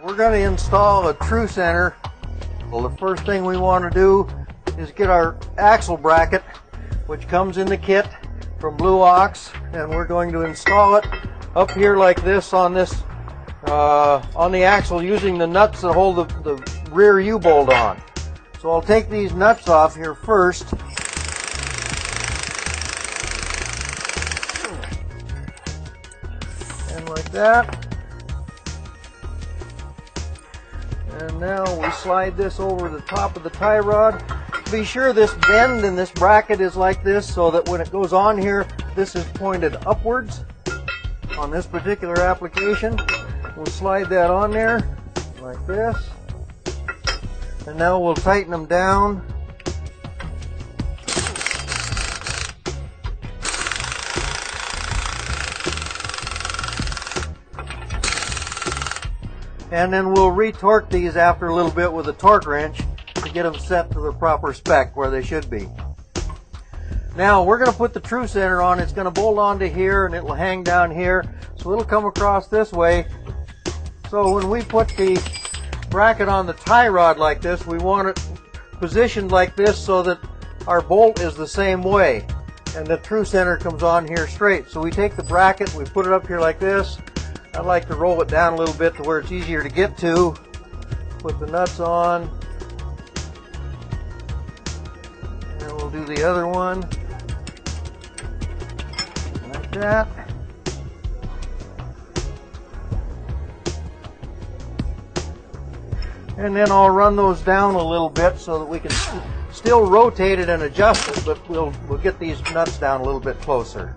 We're going to install a TruCenter. Well, the first thing we want to do is get our axle bracket, which comes in the kit from Blue Ox, and we're going to install it up here like this on this on the axle using the nuts that hold the rear U-bolt on. So I'll take these nuts off here first. And like that. And now we slide this over the top of the tie rod. Be sure this bend in this bracket is like this so that when it goes on here, this is pointed upwards on this particular application. We'll slide that on there like this. And now we'll tighten them down. And then we'll retorque these after a little bit with a torque wrench to get them set to the proper spec where they should be. Now we're going to put the TruCenter on. It's going to bolt onto here and it'll hang down here. So it'll come across this way. So when we put the bracket on the tie rod like this, we want it positioned like this so that our bolt is the same way. And the TruCenter comes on here straight. So we take the bracket, we put it up here like this. I like to roll it down a little bit to where it's easier to get to. Put the nuts on. And we'll do the other one. Like that. And then I'll run those down a little bit so that we can still rotate it and adjust it, but we'll get these nuts down a little bit closer.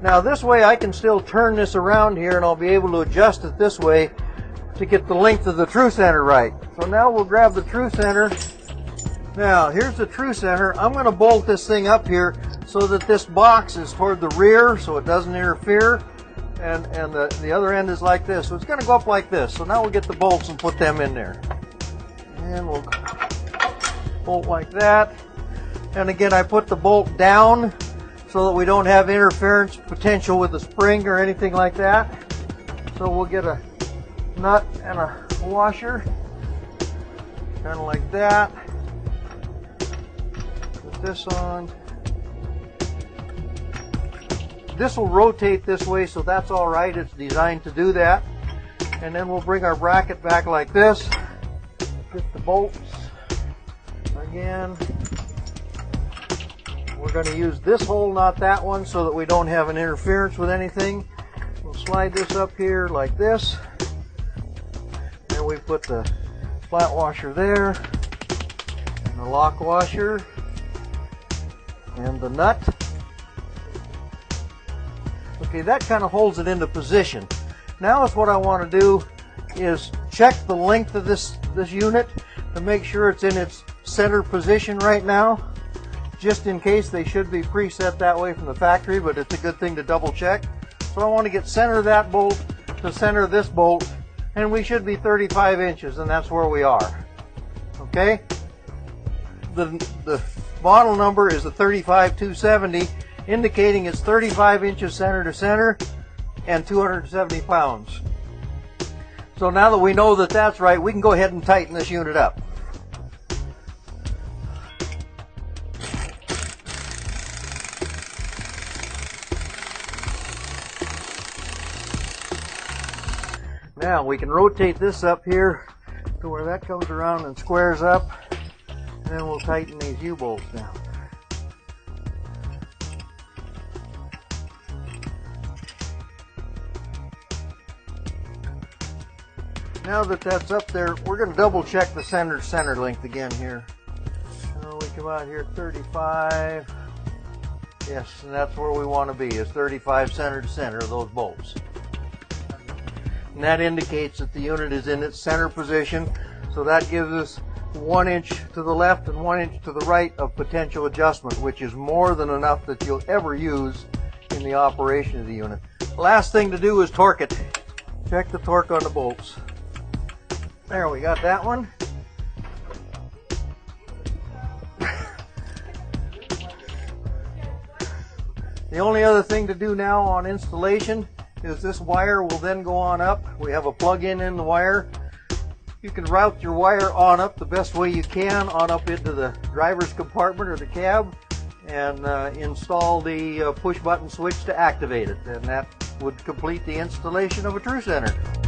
Now this way I can still turn this around here and I'll be able to adjust it this way to get the length of the TruCenter right. So now we'll grab the TruCenter. Now here's the TruCenter. I'm going to bolt this thing up here so that this box is toward the rear so it doesn't interfere, and the other end is like this. So it's going to go up like this. So now we'll get the bolts and put them in there. And we'll bolt like that. And again, I put the bolt down so that we don't have interference potential with the spring or anything like that. So we'll get a nut and a washer, kind of like that. Put this on. This will rotate this way, so that's all right. It's designed to do that. And then we'll bring our bracket back like this. Get the bolts again. We're going to use this hole, not that one, so that we don't have an interference with anything. We'll slide this up here like this. And we put the flat washer there, and the lock washer, and the nut. Okay, that kind of holds it into position. Now what I want to do is check the length of this unit to make sure it's in its center position right now. Just in case, they should be preset that way from the factory, but it's a good thing to double check. So I want to get center of that bolt to center of this bolt, and we should be 35 inches, and that's where we are. Okay? The model number is the 35270, indicating it's 35 inches center to center and 270 pounds. So now that we know that that's right, we can go ahead and tighten this unit up. Now we can rotate this up here to where that comes around and squares up, and then we'll tighten these U-bolts down. Now that that's up there, we're going to double check the center length again here. So we come out here at 35. Yes, and that's where we want to be, is 35 center to center of those bolts. And that indicates that the unit is in its center position, so that gives us 1 inch to the left and 1 inch to the right of potential adjustment, which is more than enough that you'll ever use in the operation of the unit. Last thing to do is torque it. Check the torque on the bolts. There, we got that one. The only other thing to do now on installation is this wire will then go on up. We have a plug-in in the wire. You can route your wire on up the best way you can, on up into the driver's compartment or the cab, and install the push button switch to activate it. And that would complete the installation of a TruCenter.